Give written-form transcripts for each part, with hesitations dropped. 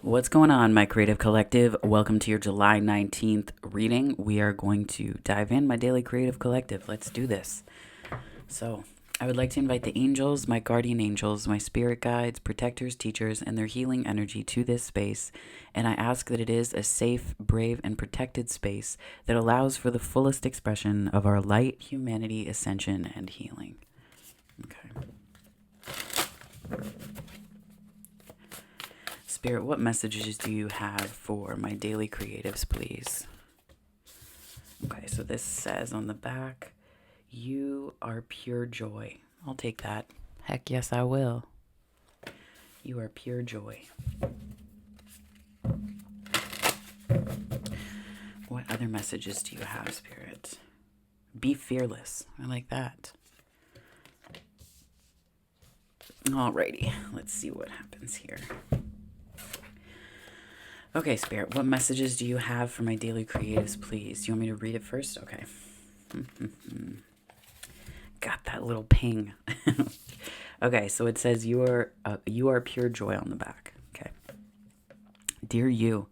What's going on, my creative collective? Welcome to your July 19th reading. We are going to dive in, my daily creative collective. Let's do this. So, I would like to invite the angels, my guardian angels, my spirit guides, protectors, teachers, and their healing energy to this space. And I ask that it is a safe, brave, and protected space that allows for the fullest expression of our light, humanity, ascension, and healing. Okay. Spirit, what messages do you have for my daily creatives, please? Okay, so this says on the back, you are pure joy. I'll take that. Heck yes, I will. You are pure joy. What other messages do you have, Spirit? Be fearless. I like that. Alrighty, let's see what happens here. Okay, Spirit, what messages do you have for my daily creatives, please? Do you want me to read it first? Okay. Got that little ping. Okay, so it says you are pure joy on the back. Okay. Dear you,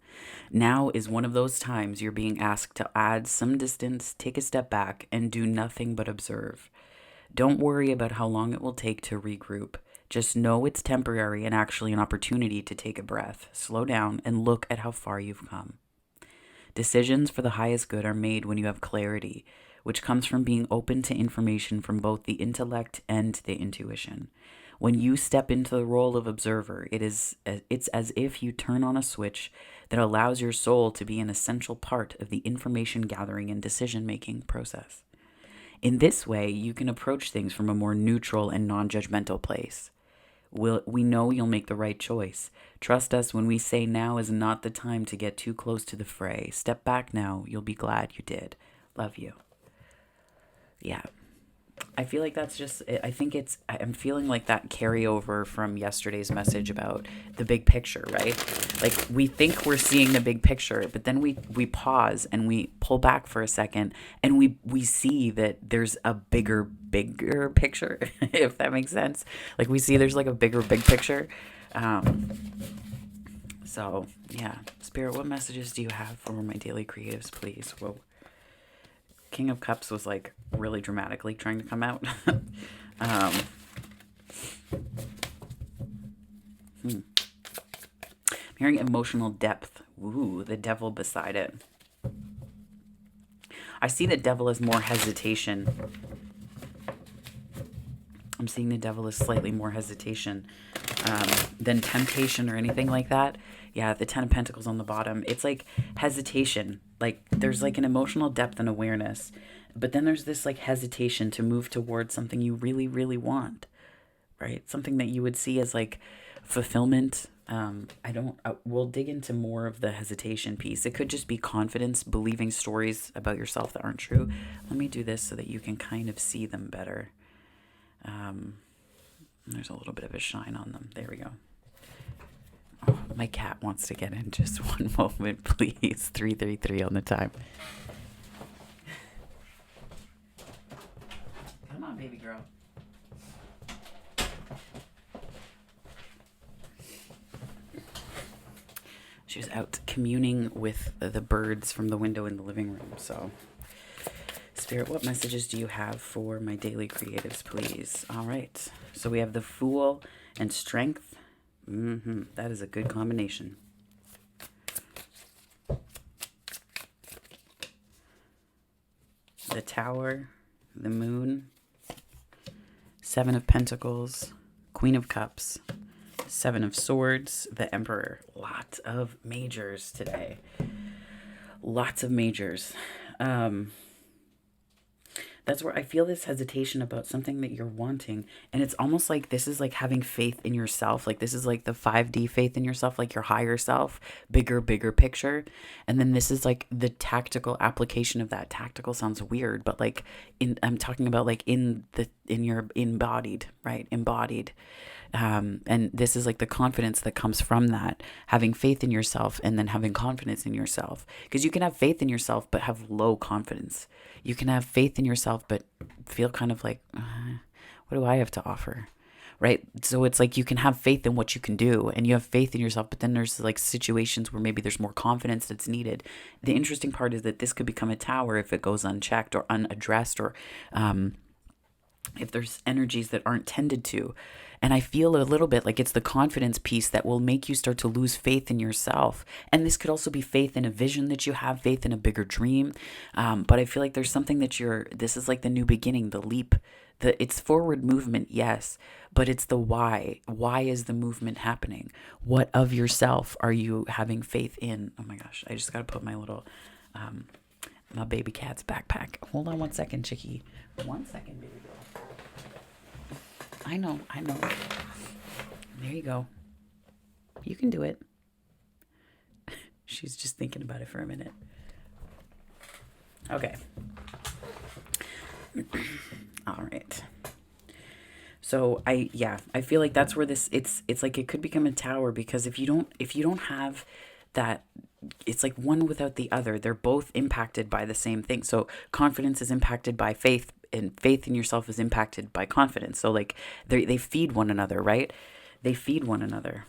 now is one of those times you're being asked to add some distance, take a step back, and do nothing but observe. Don't worry about how long it will take to regroup. Just know it's temporary and actually an opportunity to take a breath, slow down, and look at how far you've come. Decisions for the highest good are made when you have clarity, which comes from being open to information from both the intellect and the intuition. When you step into the role of observer, it's as if you turn on a switch that allows your soul to be an essential part of the information gathering and decision-making process. In this way, you can approach things from a more neutral and non-judgmental place. We know you'll make the right choice. Trust us when we say now is not the time to get too close to the fray. Step back now. You'll be glad you did. Love you. Yeah. I feel like that's just, I'm feeling like that carryover from yesterday's message about the big picture, right? Like we think we're seeing the big picture, but then we pause and we pull back for a second and we see that there's a bigger picture, if that makes sense. Like we see there's like a big picture. So yeah, Spirit, what messages do you have for my daily creatives, please? Whoa. King of Cups was like really dramatically trying to come out. I'm hearing emotional depth. Ooh, the devil beside it. I see the devil as more hesitation. I'm seeing the devil as slightly more hesitation than temptation or anything like that. Yeah, the 10 of Pentacles on the bottom. It's like hesitation. Like there's like an emotional depth and awareness. But then there's this like hesitation to move towards something you really, really want. Right? Something that you would see as like fulfillment. We'll dig into more of the hesitation piece. It could just be confidence, believing stories about yourself that aren't true. Let me do this so that you can kind of see them better. There's a little bit of a shine on them. There we go. Oh, my cat wants to get in. Just one moment, please. 333 on the time. Come on, baby girl. She was out communing with the birds from the window in the living room. So, Spirit, what messages do you have for my daily creatives, please? All right. So we have the Fool and Strength. That is a good combination. The Tower, the Moon, Seven of Pentacles, Queen of Cups, Seven of Swords, the Emperor. Lots of majors today. Lots of majors. That's where I feel this hesitation about something that you're wanting. And it's almost like this is like having faith in yourself. Like this is like the 5D faith in yourself, like your higher self, bigger picture. And then this is like the tactical application of that. Tactical sounds weird, but like I'm talking about like in your embodied, right? Embodied. And this is like the confidence that comes from that, having faith in yourself and then having confidence in yourself. Because you can have faith in yourself, but have low confidence. You can have faith in yourself, but feel kind of like, what do I have to offer? right? So it's like you can have faith in what you can do and you have faith in yourself, but then there's like situations where maybe there's more confidence that's needed. The interesting part is that this could become a tower if it goes unchecked or unaddressed, or if there's energies that aren't tended to. And I feel a little bit like it's the confidence piece that will make you start to lose faith in yourself. And this could also be faith in a vision that you have, faith in a bigger dream. But I feel like there's something that this is like the new beginning, the leap. It's forward movement, yes, but it's the why. Why is the movement happening? What of yourself are you having faith in? Oh my gosh, I just got to put my baby cat's backpack. Hold on one second, chickie. 1 second, baby girl. I know. There you go. You can do it. She's just thinking about it for a minute. Okay. All right. So I feel like that's where it's like it could become a tower, because if you don't have that, it's like one without the other. They're both impacted by the same thing. So confidence is impacted by faith, and faith in yourself is impacted by confidence. So like they feed one another, right? They feed one another.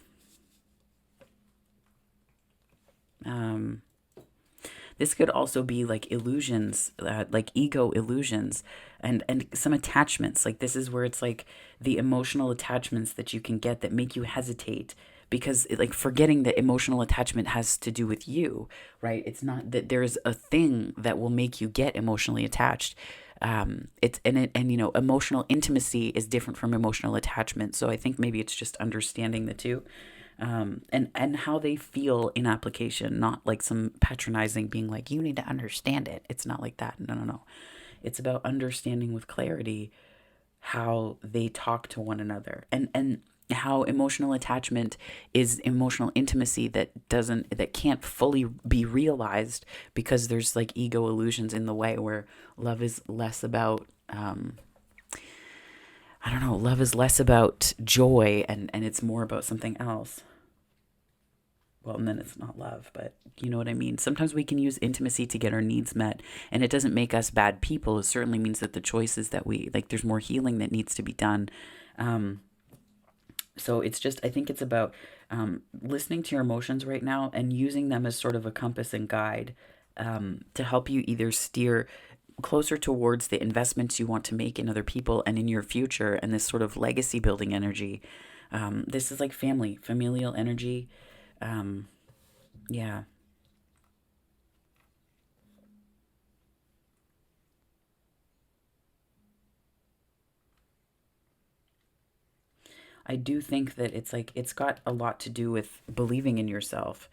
This could also be like illusions, like ego illusions, and some attachments. Like this is where it's like the emotional attachments that you can get that make you hesitate, because like forgetting that emotional attachment has to do with you, right? It's not that there's a thing that will make you get emotionally attached. Emotional intimacy is different from emotional attachment. So I think maybe it's just understanding the two. And how they feel in application, not like some patronizing being like, you need to understand it. It's not like that. No. It's about understanding with clarity how they talk to one another, and how emotional attachment is emotional intimacy that can't fully be realized because there's like ego illusions in the way, where love is less about, love is less about joy, and it's more about something else. Well, and then it's not love, but you know what I mean? Sometimes we can use intimacy to get our needs met, and it doesn't make us bad people. It certainly means that the choices that there's more healing that needs to be done. So it's just, I think it's about listening to your emotions right now and using them as sort of a compass and guide, to help you either steer closer towards the investments you want to make in other people and in your future, and this sort of legacy building energy. This is like familial energy. Yeah. I do think that it's like it's got a lot to do with believing in yourself,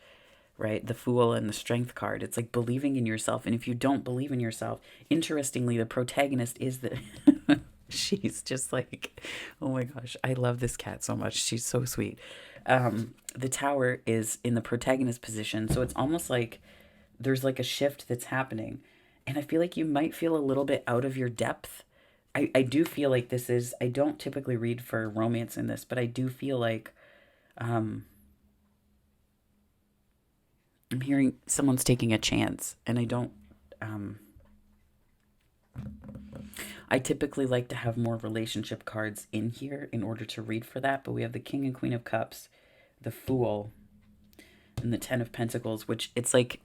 right? The Fool and the Strength card. It's like believing in yourself. And if you don't believe in yourself, interestingly, the protagonist is the she's just like, oh my gosh, I love this cat so much. She's so sweet. The Tower is in the protagonist position, so it's almost like there's like a shift that's happening. And I feel like you might feel a little bit out of your depth. I do feel like this is, I don't typically read for romance in this, but I do feel like I'm hearing someone's taking a chance, and I don't, I typically like to have more relationship cards in here in order to read for that, but we have the King and Queen of Cups, the Fool, and the Ten of Pentacles, which it's like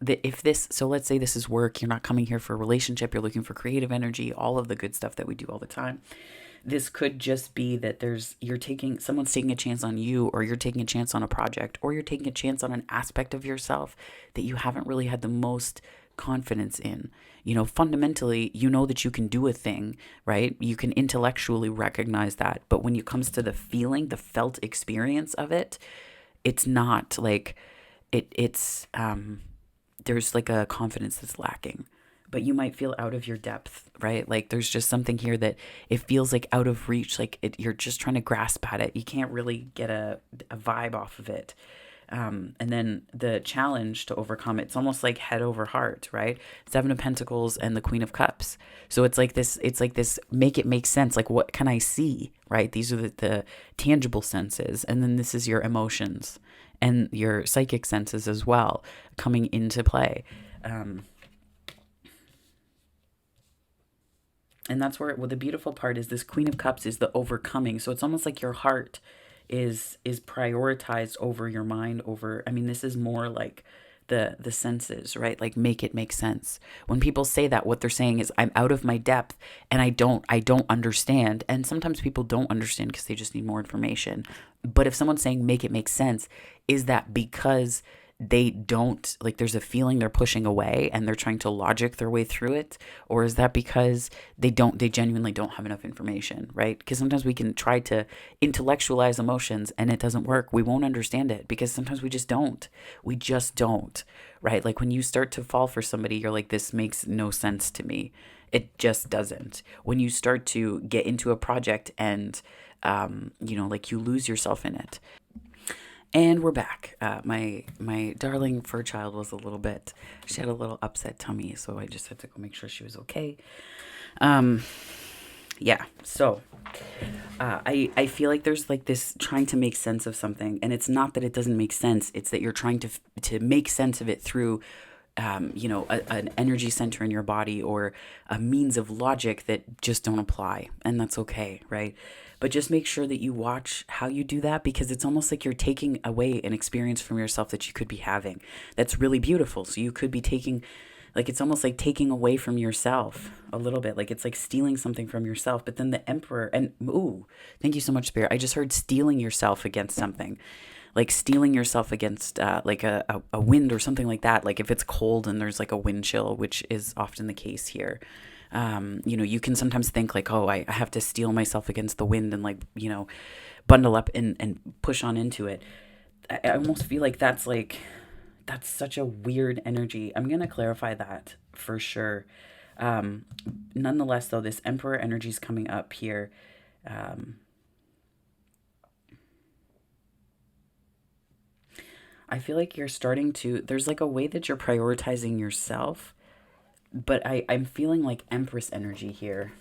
so let's say this is work, you're not coming here for a relationship, you're looking for creative energy, all of the good stuff that we do all the time. This could just be that someone's taking a chance on you, or you're taking a chance on a project, or you're taking a chance on an aspect of yourself that you haven't really had the most confidence in. Fundamentally, you know that you can do a thing, right? You can intellectually recognize that, but when it comes to the feeling, the felt experience of it, it's not like it's there's like a confidence that's lacking. But you might feel out of your depth, right? Like there's just something here that it feels like out of reach, like you're just trying to grasp at it. You can't really get a vibe off of it. And then the challenge to overcome it's almost like head over heart, right? Seven of Pentacles and the Queen of Cups. So it's like this make it make sense. Like, what can I see, right? These are the tangible senses. And then this is your emotions and your psychic senses as well coming into play. And that's where, well, the beautiful part is this Queen of Cups is the overcoming. So it's almost like your heart is prioritized over your mind, over, I mean, this is more like the senses, right? Like make it make sense. When people say that, what they're saying is I'm out of my depth and I don't understand. And sometimes people don't understand because they just need more information. But if someone's saying make it make sense, is that because they don't, like, there's a feeling they're pushing away and they're trying to logic their way through it? Or is that because they genuinely don't have enough information, right? Because sometimes we can try to intellectualize emotions and it doesn't work. We won't understand it because sometimes we just don't, right? Like when you start to fall for somebody, you're like, this makes no sense to me. It just doesn't. When you start to get into a project and like you lose yourself in it. And we're back. My darling fur child was a little bit, she had a little upset tummy, so I just had to go make sure she was okay. Yeah, so I feel like there's like this trying to make sense of something, and it's not that it doesn't make sense, it's that you're trying to make sense of it through an energy center in your body or a means of logic that just don't apply. And that's okay, right? But just make sure that you watch how you do that, because it's almost like you're taking away an experience from yourself that you could be having. That's really beautiful. So you could be taking, like, it's almost like taking away from yourself a little bit. Like it's like stealing something from yourself. But then the Emperor, and ooh, thank you so much, Spirit. I just heard stealing yourself against something, like stealing yourself against like a wind or something like that. Like if it's cold and there's like a wind chill, which is often the case here. You can sometimes think like, oh, I have to steel myself against the wind and like, bundle up and push on into it. I almost feel like that's such a weird energy. I'm going to clarify that for sure. Nonetheless, though, this Emperor energy is coming up here. I feel like you're starting to, there's like a way that you're prioritizing yourself, but I'm feeling like Empress energy here.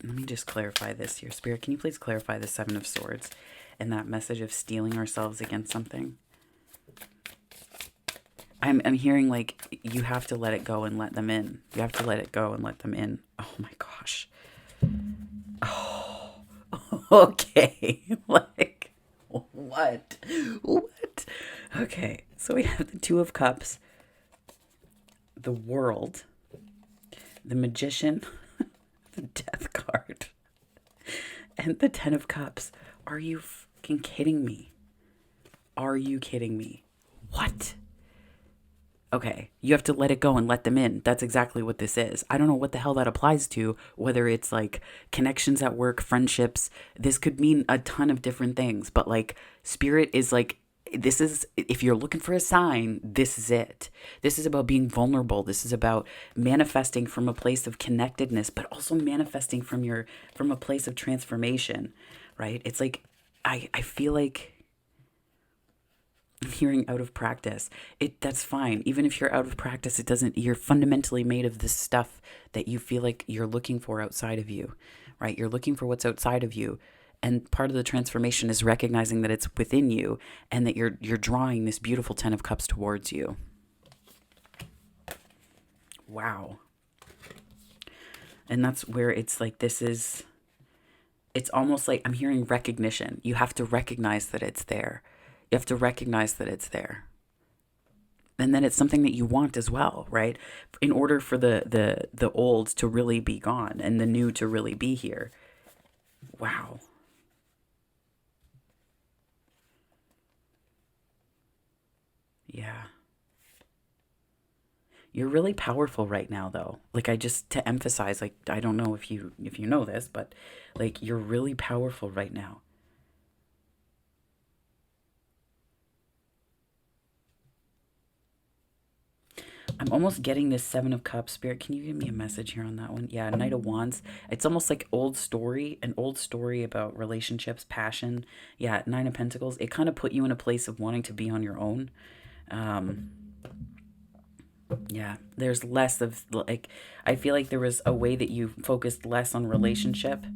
Let me just clarify this here. Spirit, can you please clarify the Seven of Swords and that message of steeling ourselves against something? I'm hearing like you have to let it go and let them in. You have to let it go and let them in. Oh my gosh. Oh, okay. Like, what? What? Okay, so we have the Two of Cups, the World, the Magician, the Death card, and the Ten of Cups. Are you fucking kidding me? Are you kidding me? What? Okay, you have to let it go and let them in. That's exactly what this is. I don't know what the hell that applies to, whether it's like connections at work, friendships. This could mean a ton of different things, but like Spirit is like, this is, if you're looking for a sign, this is it. This is about being vulnerable. This is about manifesting from a place of connectedness, but also manifesting from a place of transformation, right? It's like, I feel like I'm hearing out of practice. That's fine. Even if you're out of practice, it doesn't, you're fundamentally made of this stuff that you feel like you're looking for outside of you, right? You're looking for what's outside of you. And part of the transformation is recognizing that it's within you and that you're drawing this beautiful Ten of Cups towards you. Wow. And that's where it's like, it's almost like I'm hearing recognition. You have to recognize that it's there. You have to recognize that it's there. And then it's something that you want as well, right? In order for the old to really be gone and the new to really be here. Wow. Yeah. You're really powerful right now though. Like, I just, to emphasize, like, I don't know if you know this, but like you're really powerful right now. I'm almost getting this Seven of Cups. Spirit, can you give me a message here on that one? Yeah, Knight of Wands. It's almost like an old story about relationships, passion. Yeah, Nine of Pentacles. It kind of put you in a place of wanting to be on your own. Um, yeah, there's less of, like, I feel like there was a way that you focused less on relationship.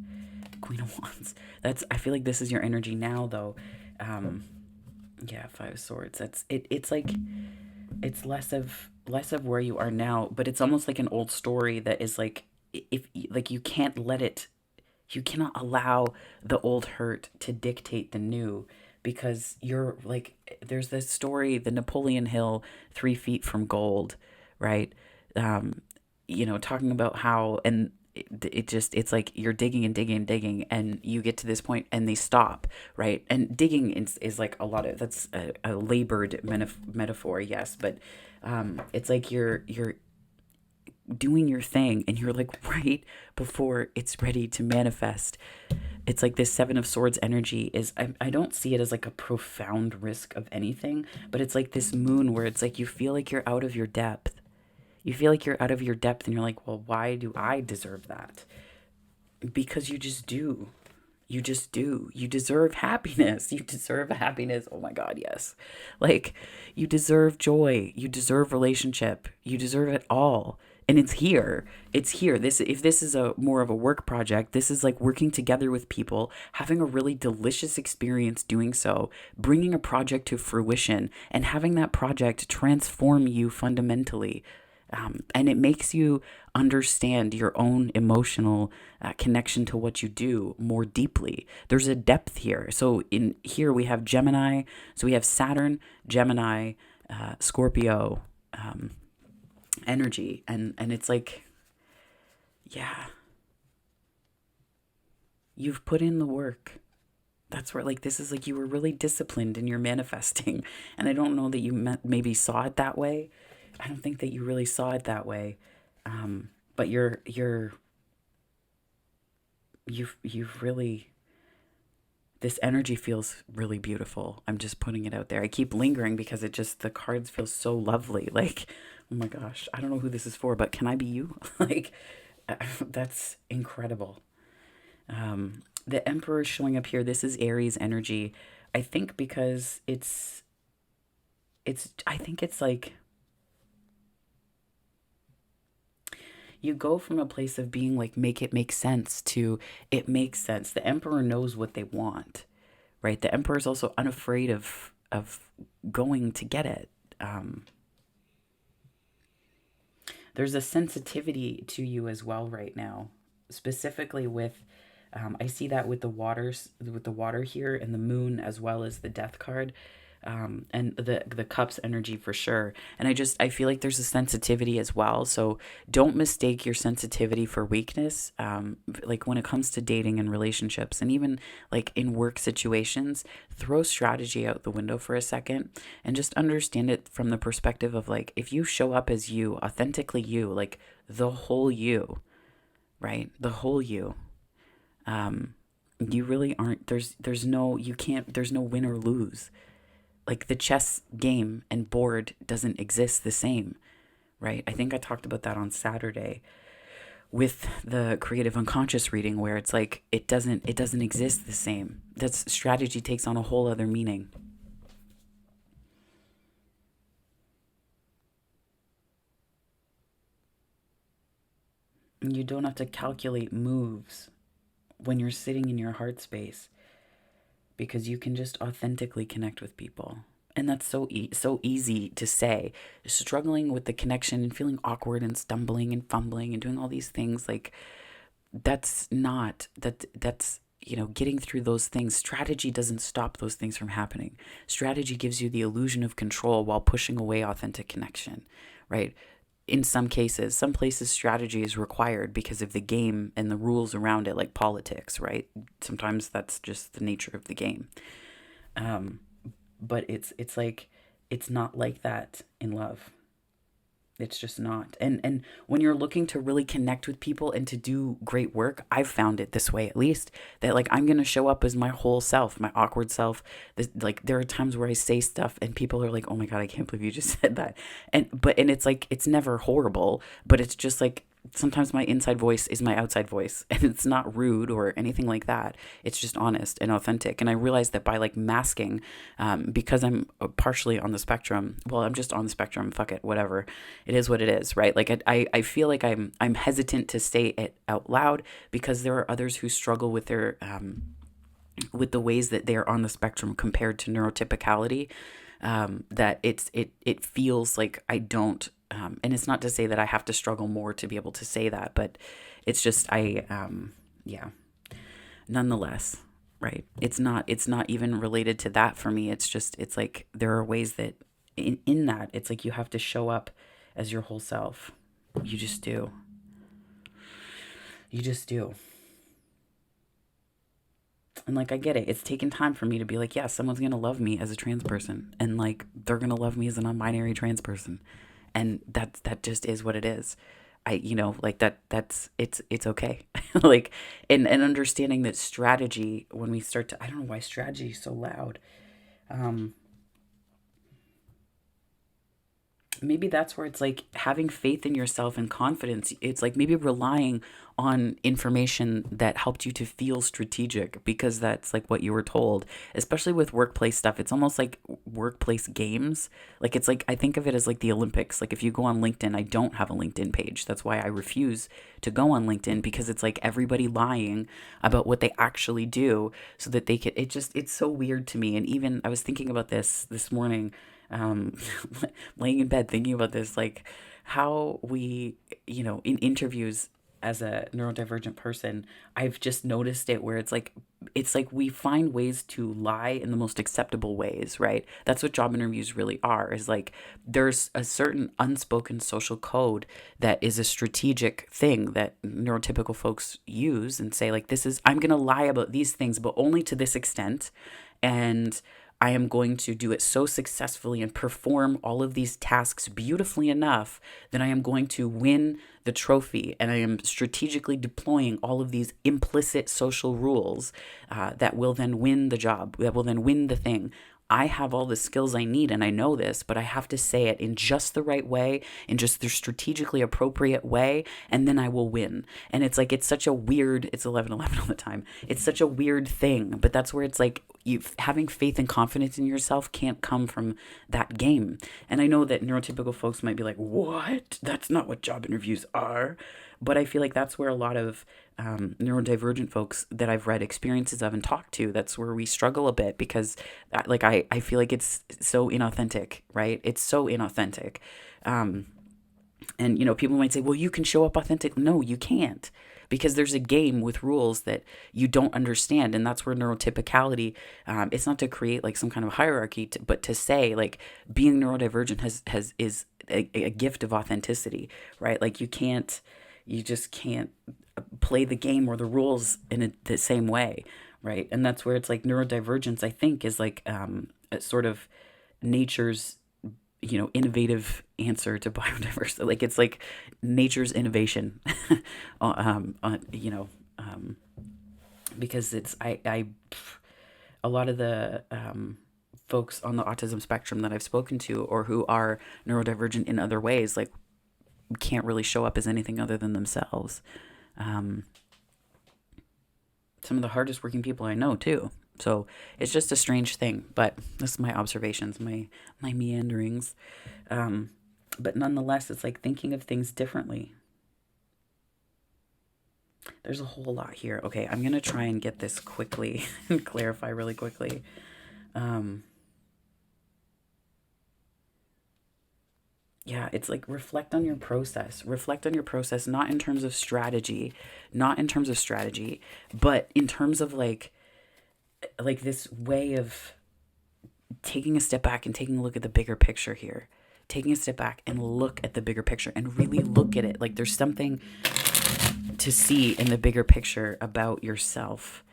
Queen of Wands. I feel like this is your energy now, though. Yeah, Five of Swords. It's like, it's less of where you are now, but it's almost like an old story that is like, if like you can't let it, you cannot allow the old hurt to dictate the new, because you're like, there's this story, the Napoleon Hill 3 feet from gold, right? um Talking about how, and it just, it's like you're digging and digging and digging, and you get to this point and they stop, right? And digging is like a lot of, that's a labored metaphor, yes, but it's like you're doing your thing, and you're like right before it's ready to manifest. It's like this Seven of Swords energy is, I don't see it as like a profound risk of anything, but it's like this moon where it's like you feel like you're out of your depth. You feel like you're out of your depth, and you're like, well, why do I deserve that? Because you just do. You just do. You deserve happiness. You deserve happiness. Oh my God, yes. Like, you deserve joy. You deserve relationship. You deserve it all. And it's here. It's here. This, if this is a more of a work project, this is like working together with people, having a really delicious experience doing so, bringing a project to fruition, and having that project transform you fundamentally. And it makes you understand your own emotional connection to what you do more deeply. There's a depth here. So in here we have Gemini. So we have Saturn, Gemini, Scorpio energy, and it's like, yeah, you've put in the work. That's where, like, this is like you were really disciplined in your manifesting, and I don't know that you maybe saw it that way. I don't think that you really saw it that way. But you've really, this energy feels really beautiful. I'm just putting it out there. I keep lingering because it just, the cards feel so lovely. Like, oh my gosh, I don't know who this is for, but can I be you? Like, that's incredible. The Emperor is showing up here. This is Aries energy. I think because I think it's like, you go from a place of being like, make it make sense, to it makes sense. The Emperor knows what they want, right? The Emperor is also unafraid of going to get it. There's a sensitivity to you as well right now, specifically with, I see that with the waters, with the water here, and the moon, as well as the death card, and the cups energy for sure. And I feel like there's a sensitivity as well. So don't mistake your sensitivity for weakness. Like when it comes to dating and relationships, and even like in work situations, throw strategy out the window for a second, and just understand it from the perspective of like, if you show up as you, authentically you, like the whole you, right? The whole you. You really aren't, there's no, you can't, there's no win or lose. Like the chess game and board doesn't exist the same, right? I think I talked about that on Saturday with the creative unconscious reading, where it's like, it doesn't exist the same. That's, strategy takes on a whole other meaning. And you don't have to calculate moves when you're sitting in your heart space, because you can just authentically connect with people. And that's so easy to say. Struggling with the connection and feeling awkward and stumbling and fumbling and doing all these things, like, that's not, that's getting through those things. Strategy doesn't stop those things from happening. Strategy gives you the illusion of control while pushing away authentic connection, right? In some cases, some places, strategy is required because of the game and the rules around it, like politics, right? Sometimes that's just the nature of the game. But it's like, it's not like that in love. It's just not. And when you're looking to really connect with people and to do great work, I've found it this way, at least, that like, I'm going to show up as my whole self, my awkward self. Like, there are times where I say stuff and people are like, oh my God, I can't believe you just said that. And it's like, it's never horrible, but it's just like, sometimes my inside voice is my outside voice, and it's not rude or anything like that. It's just honest and authentic. And I realized that by like masking, because I'm partially on the spectrum, well, I'm just on the spectrum, fuck it, whatever. It is what it is, right? Like, I feel like I'm hesitant to say it out loud, because there are others who struggle with their, with the ways that they're on the spectrum compared to neurotypicality, that it feels like I don't, and it's not to say that I have to struggle more to be able to say that, but it's just yeah. Nonetheless, right? It's not even related to that for me. It's like there are ways that in that it's like you have to show up as your whole self. You just do. You just do. And like I get it. It's taken time for me to be like, yeah, someone's gonna love me as a trans person, and like they're gonna love me as a non-binary trans person, and that just is what it is. Like that's it's okay. Like, and understanding that strategy, when we start to, I don't know why strategy is so loud. Um, Maybe that's where it's like having faith in yourself and confidence. It's like maybe relying on information that helped you to feel strategic because that's like what you were told, especially with workplace stuff. It's almost like workplace games. Like it's like I think of it as like the Olympics. Like if you go on LinkedIn, I don't have a LinkedIn page. That's why I refuse to go on LinkedIn, because it's like everybody lying about what they actually do so that they could, it's so weird to me. And even I was thinking about this morning, um, laying in bed thinking about this, like how we, in interviews as a neurodivergent person, I've just noticed it where it's like we find ways to lie in the most acceptable ways, right? That's what job interviews really are, is like there's a certain unspoken social code that is a strategic thing that neurotypical folks use and say, like, this is, I'm going to lie about these things, but only to this extent. And I am going to do it so successfully and perform all of these tasks beautifully enough that I am going to win the trophy. And I am strategically deploying all of these implicit social rules that will then win the job, that will then win the thing. I have all the skills I need and I know this, but I have to say it in just the right way, in just the strategically appropriate way, and then I will win. And it's like, it's such a weird, it's 11:11 all the time. It's such a weird thing, but that's where it's like you having faith and confidence in yourself can't come from that game. And I know that neurotypical folks might be like, "What? That's not what job interviews are." But I feel like that's where a lot of neurodivergent folks that I've read experiences of and talked to, that's where we struggle a bit, because like I feel like it's so inauthentic, right? It's so inauthentic. Um, and people might say, well, you can show up authentic. No, you can't, because there's a game with rules that you don't understand. And that's where neurotypicality, it's not to create like some kind of hierarchy, but to say like being neurodivergent is a gift of authenticity, right? Like you just can't play the game or the rules in the same way, right? And that's where it's like neurodivergence, I think, is like a sort of nature's innovative answer to biodiversity. Like it's like nature's innovation, um, because it's I a lot of the folks on the autism spectrum that I've spoken to, or who are neurodivergent in other ways, like can't really show up as anything other than themselves. Um, some of the hardest working people I know too. So it's just a strange thing, but this is my observations, my meanderings. But nonetheless, it's like thinking of things differently. There's a whole lot here. Okay, I'm gonna try and get this quickly and clarify really quickly. Um, yeah, it's like reflect on your process. Reflect on your process, not in terms of strategy, not in terms of strategy, but in terms of like this way of taking a step back and taking a look at the bigger picture here. Taking a step back and look at the bigger picture and really look at it. Like there's something to see in the bigger picture about yourself.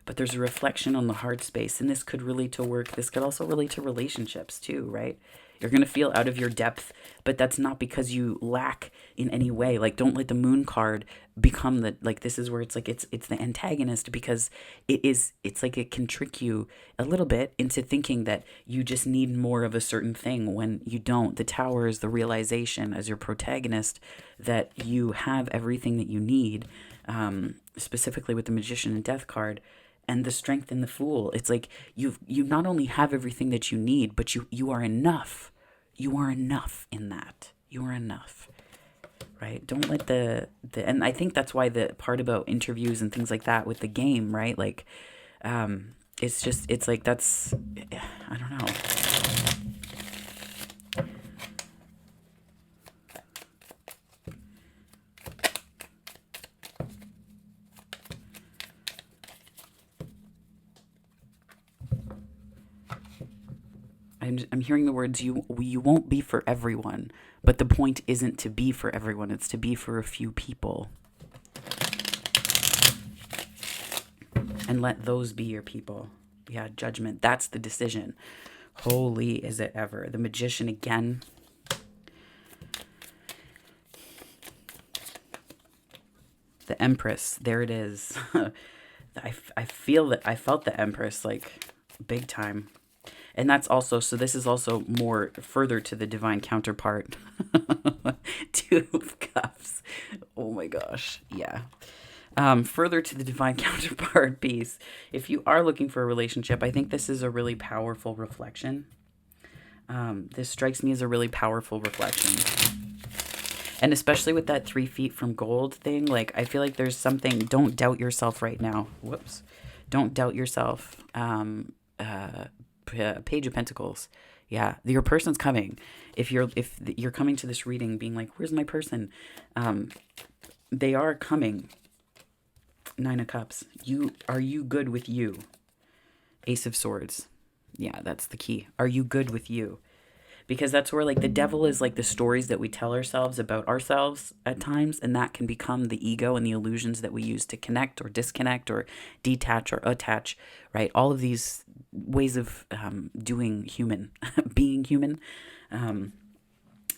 But there's a reflection on the hard space. And this could relate to work. This could also relate to relationships too, right? You're going to feel out of your depth, but that's not because you lack in any way. Like, don't let the moon card become the, like, this is where it's like, it's the antagonist, because it's like it can trick you a little bit into thinking that you just need more of a certain thing when you don't. The Tower is the realization as your protagonist that you have everything that you need, specifically with the Magician and Death card. And the Strength in the Fool. It's like you not only have everything that you need, but you are enough. You are enough in that. You are enough. Right? Don't let the and I think that's why the part about interviews and things like that with the game, right? Like It's just, it's like, that's, I don't know. I'm hearing the words, you won't be for everyone, but the point isn't to be for everyone, it's to be for a few people. And let those be your people. Yeah, judgment. That's the decision. Holy is it ever. The Magician again. The Empress. There it is. I feel that. I felt the Empress like big time. And that's also, so this is also more further to the divine counterpart. Two of Cups. Oh my gosh. Yeah. Further to the divine counterpart piece, if you are looking for a relationship, I think this is a really powerful reflection. This strikes me as a really powerful reflection. And especially with that 3 feet from gold thing, like, I feel like there's something, don't doubt yourself right now. Whoops. Don't doubt yourself. Page of Pentacles. Yeah, your person's coming. If you're coming to this reading being like, where's my person? They are coming. 9 of Cups. Are you good with you? Ace of Swords. Yeah, that's the key. Are you good with you? Because that's where, like, the devil is like the stories that we tell ourselves about ourselves at times, and that can become the ego and the illusions that we use to connect or disconnect or detach or attach, right? All of these ways of doing human, being human, and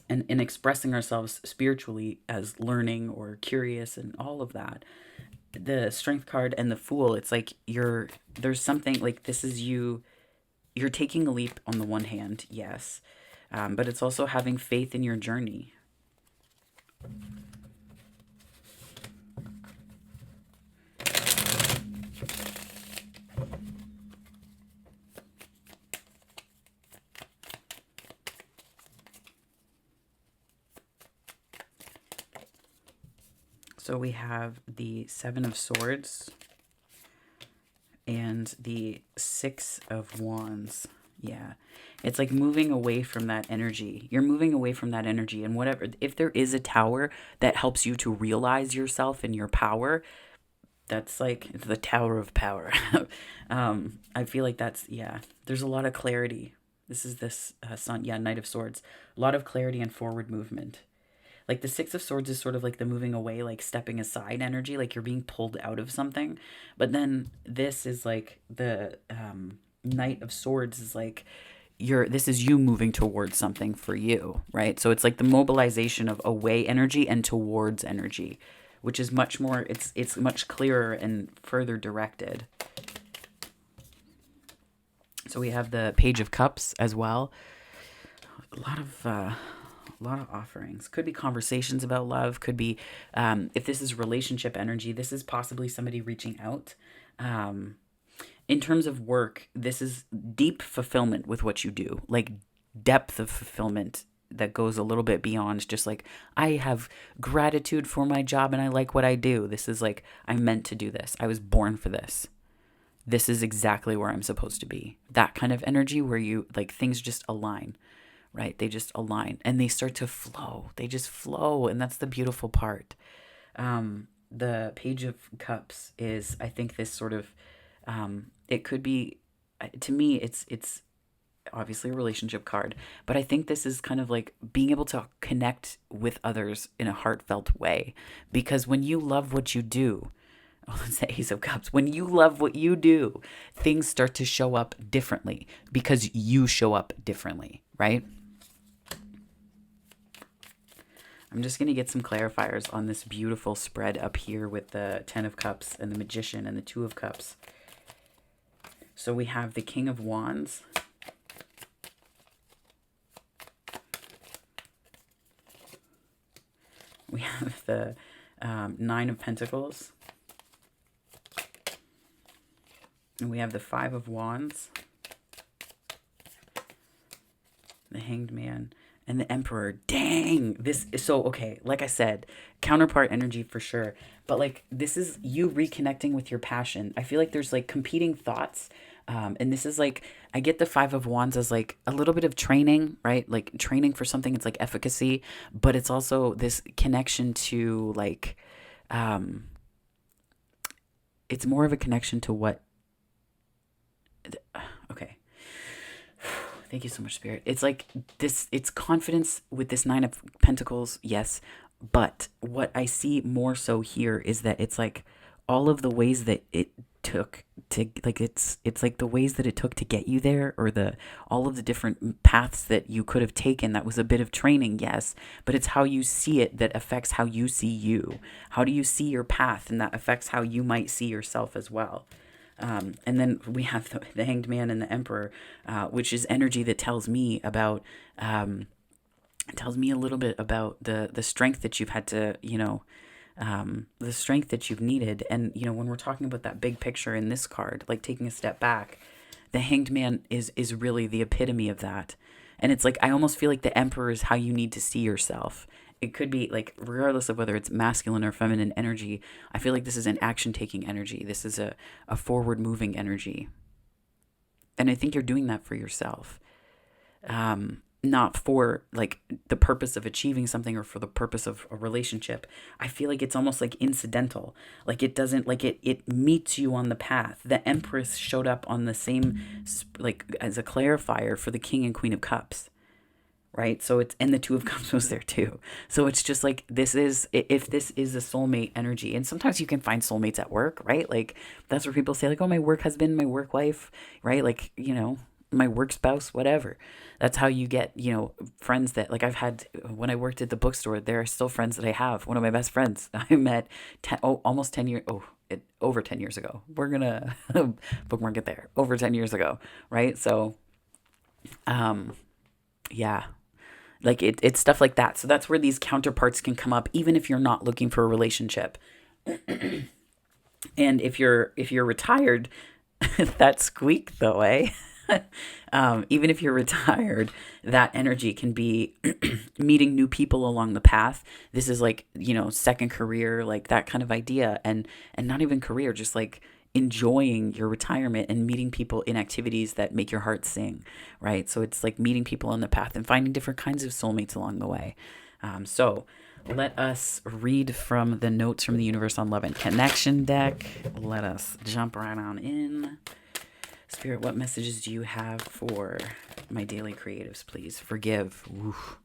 expressing ourselves spiritually as learning or curious and all of that. The Strength card and the Fool, it's like there's something like, this is you're taking a leap on the one hand, yes, but it's also having faith in your journey. So we have the 7 of Swords and the 6 of Wands. Yeah. It's like moving away from that energy. You're moving away from that energy. And whatever, if there is a tower that helps you to realize yourself and your power, that's like, it's the Tower of Power. I feel like that's, yeah, there's a lot of clarity. This is this Sun, yeah, Knight of Swords. A lot of clarity and forward movement. Like the 6 of Swords is sort of like the moving away, like stepping aside energy, like you're being pulled out of something. But then this is like the Knight of Swords is like, this is you moving towards something for you, right? So it's like the mobilization of away energy and towards energy, which is much more, it's much clearer and further directed. So we have the Page of Cups as well. A lot of offerings. Could be conversations about love. Could be, if this is relationship energy, this is possibly somebody reaching out. In terms of work, this is deep fulfillment with what you do, like depth of fulfillment that goes a little bit beyond just like, I have gratitude for my job and I like what I do. This is like, I'm meant to do this. I was born for this. This is exactly where I'm supposed to be. That kind of energy where you, like, things just align, right? They just align and they start to flow. They just flow. And that's the beautiful part. The Page of Cups is, I think, this sort of, it could be, to me, it's obviously a relationship card, but I think this is kind of like being able to connect with others in a heartfelt way. Because when you love what you do, oh, let's say Ace of Cups, when you love what you do, things start to show up differently because you show up differently, right? I'm just going to get some clarifiers on this beautiful spread up here with the 10 of Cups and the Magician and the 2 of Cups. So we have the King of Wands. We have the 9 of Pentacles. And we have the 5 of Wands. The Hanged Man. and the Emperor. Dang, this is so okay. Like I said, counterpart energy for sure. But like this is you reconnecting with your passion. I feel like there's like competing thoughts. And this is like I get the Five of Wands as like a little bit of training, right? Like training for something. It's like efficacy, but it's also this connection to like it's more of a connection to what okay. Thank you so much, Spirit. It's like this, it's confidence with this Nine of Pentacles, yes. But what I see more so here is that it's like all of the ways that it took to like it's like the ways that it took to get you there, or the all of the different paths that you could have taken. That was a bit of training, yes, but it's how you see it that affects how you see you. How do you see your path, and that affects how you might see yourself as well. And then we have the Hanged Man and the Emperor, which is energy that tells me about, tells me a little bit about the strength that you've had to, the strength that you've needed. And, when we're talking about that big picture in this card, like taking a step back, the Hanged Man is really the epitome of that. And it's like, I almost feel like the Emperor is how you need to see yourself. It could be like, regardless of whether it's masculine or feminine energy, I feel like this is an action taking energy. This is a forward moving energy. And I think you're doing that for yourself. Not for like the purpose of achieving something or for the purpose of a relationship. I feel like it's almost like incidental. Like it doesn't, like it meets you on the path. The Empress showed up on the same, like as a clarifier for the King and Queen of Cups. Right. So it's, and the Two of Cups was there too. So it's just like, this is, if this is a soulmate energy, and sometimes you can find soulmates at work, right? Like that's where people say like, oh, my work husband, my work wife, right? Like, my work spouse, whatever. That's how you get, friends that like I've had when I worked at the bookstore. There are still friends that I have. One of my best friends I met almost 10 years, over 10 years ago. We're going to bookmark it there. Over 10 years ago. Right. So, yeah. Like it's stuff like that. So that's where these counterparts can come up, even if you're not looking for a relationship. And if you're retired, that squeak though, eh? Even if you're retired, that energy can be meeting new people along the path. This is like, second career, like that kind of idea. And not even career, just like enjoying your retirement and meeting people in activities that make your heart sing, right? So it's like meeting people on the path and finding different kinds of soulmates along the way. So let us read from the Notes from the Universe on Love and Connection deck. Let us jump right on in. Spirit, what messages do you have for my daily creatives, please? Forgive. Oof.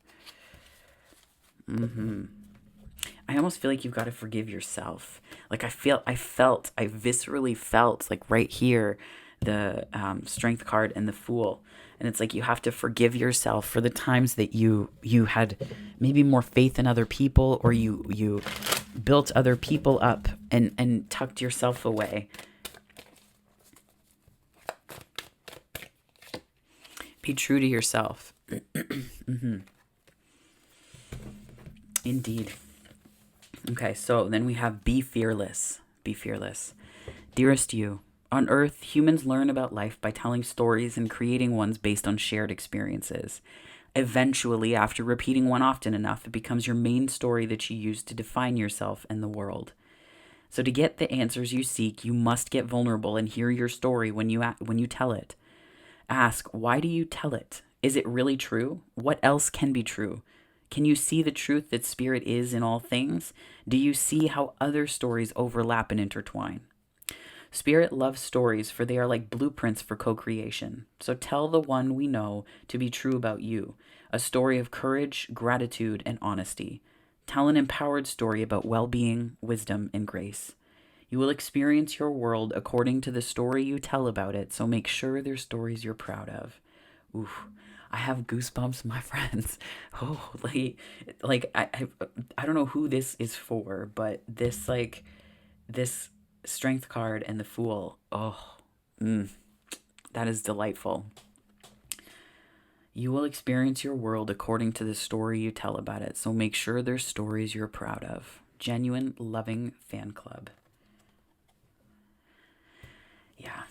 I almost feel like you've got to forgive yourself. Like I viscerally felt like right here, the Strength card and the Fool. And it's like you have to forgive yourself for the times that you had maybe more faith in other people, or you built other people up and tucked yourself away. Be true to yourself. Indeed. Okay, so then we have be fearless. Be fearless. Dearest you, on Earth, humans learn about life by telling stories and creating ones based on shared experiences. Eventually, after repeating one often enough, it becomes your main story that you use to define yourself and the world. So to get the answers you seek, you must get vulnerable and hear your story when you tell it. Ask, why do you tell it? Is it really true? What else can be true? Can you see the truth that spirit is in all things? Do you see how other stories overlap and intertwine? Spirit loves stories, for they are like blueprints for co-creation. So tell the one we know to be true about you, a story of courage, gratitude, and honesty. Tell an empowered story about well-being, wisdom, and grace. You will experience your world according to the story you tell about it, so make sure they're stories you're proud of. Oof. I have goosebumps, my friends. Oh, I don't know who this is for, but this Strength card and the Fool. Oh, that is delightful. You will experience your world according to the story you tell about it, so make sure they're stories you're proud of. Genuine, loving fan club. Yeah,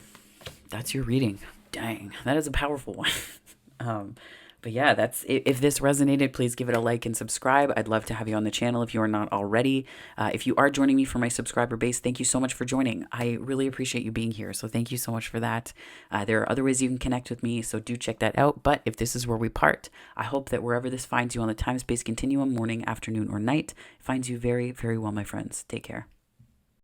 that's your reading. Dang, that is a powerful one. But yeah, if this resonated, please give it a like and subscribe. I'd love to have you on the channel if you are not already. If you are joining me for my subscriber base, thank you so much for joining. I really appreciate you being here. So thank you so much for that. There are other ways you can connect with me, so do check that out. But if this is where we part, I hope that wherever this finds you on the time-space continuum, morning, afternoon, or night, finds you very, very well, my friends. Take care.